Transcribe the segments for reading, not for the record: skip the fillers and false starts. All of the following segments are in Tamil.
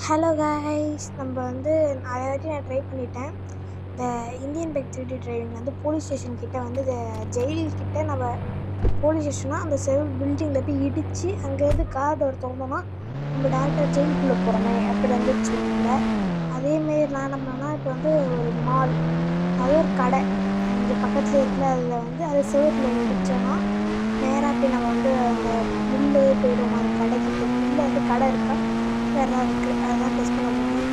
ஹலோ காய்ஸ், நம்ம வந்து நான் ட்ரை பண்ணிட்டேன். இந்த இந்தியன் பைக் 3D டிரைவிங் வந்து போலீஸ் ஸ்டேஷன் கிட்டே வந்து ஜெயில் கிட்டே நம்ம போலீஸ் ஸ்டேஷனாக அந்த பில்டிங்கில் போய் இடித்து அங்கேருந்து கார் டோர் திறந்தோன்னா நம்ம டேரக்டாக ஜெயிலுக்குள்ளே போகிறோமே அப்படி வந்துச்சு. அதேமாரி நான் என்ன பண்ணேன்னா, இப்போ வந்து ஒரு மால், அது ஒரு கடை இங்கே பக்கத்தில் இருக்குல்ல, அதில் வந்து அது செவத்தில் இடித்தோன்னா நேராக போய் நம்ம வந்து அந்த உள்ளே போயிடுவோம். அந்த கடைக்கிட்ட உள்ளே வந்து கடை இருக்கா வேறு ஏதாவது இருக்குது, அதெல்லாம் டெஸ்ட் பண்ண போகிறேன்.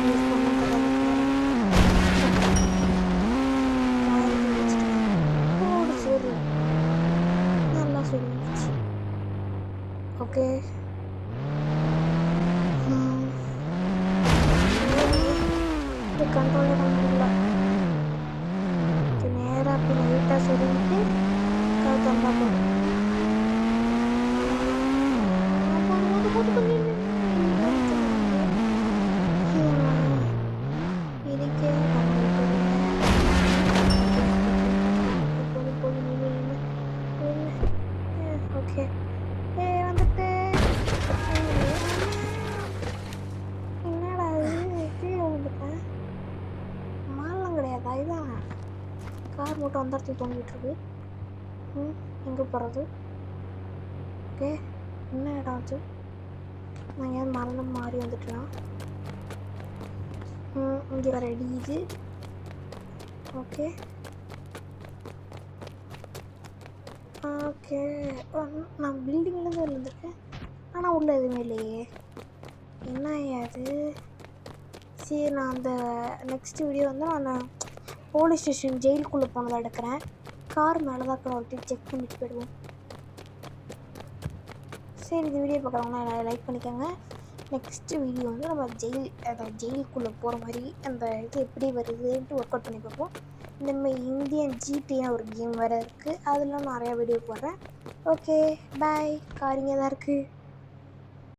யூஸ் பண்ணுறது போடு சரி, நல்லா சொல்லிடுச்சு. ஓகே, இது கண்ட்ரோலே பண்ண முடியல. நேராக அப்படி லைட்டாக சொல்லிட்டு தந்தா போதும். ஓகே, வந்துட்டு என்னடா இது கீழே வந்துட்டேன். மாலாம் கிடையாதா, இதான் கார் மட்டும் அந்த இடத்துல தோங்கிட்டு இருக்கு. எங்கே போகிறது? ஓகே, என்ன இடம் அது? நான் ஏன் மறந்து மாறி வந்துட்டேன்னா இங்கே வர அடியுது. ஓகே ஓகே, நான் பில்டிங்லேருந்து வந்துருக்கேன், ஆனால் உள்ளே எதுவுமே இல்லையே. என்ன அது? சரி, நான் அந்த நெக்ஸ்ட் வீடியோ வந்து நான் போலீஸ் ஸ்டேஷன் ஜெயிலுக்குள்ளே போனதை எடுக்கிறேன். கார் மேலே தான் அப்புறம் ஒரு செக் பண்ணிட்டு போயிடுவோம். சரி, இந்த வீடியோ பார்க்குறவங்க லைக் பண்ணிக்கோங்க. நெக்ஸ்ட்டு வீடியோ வந்து நம்ம ஜெயிலுக்குள்ளே போகிற மாதிரி அந்த இது எப்படி வருதுன்ட்டு ஒர்க் அவுட் பண்ணி பார்ப்போம். இந்தமாதிரி இந்தியன் ஜிடின்னு ஒரு கேம் வேறு இருக்குது, அதெல்லாம் நிறையா வீடியோ போடுறேன். ஓகே பாய், காரிங்க தான் இருக்குது.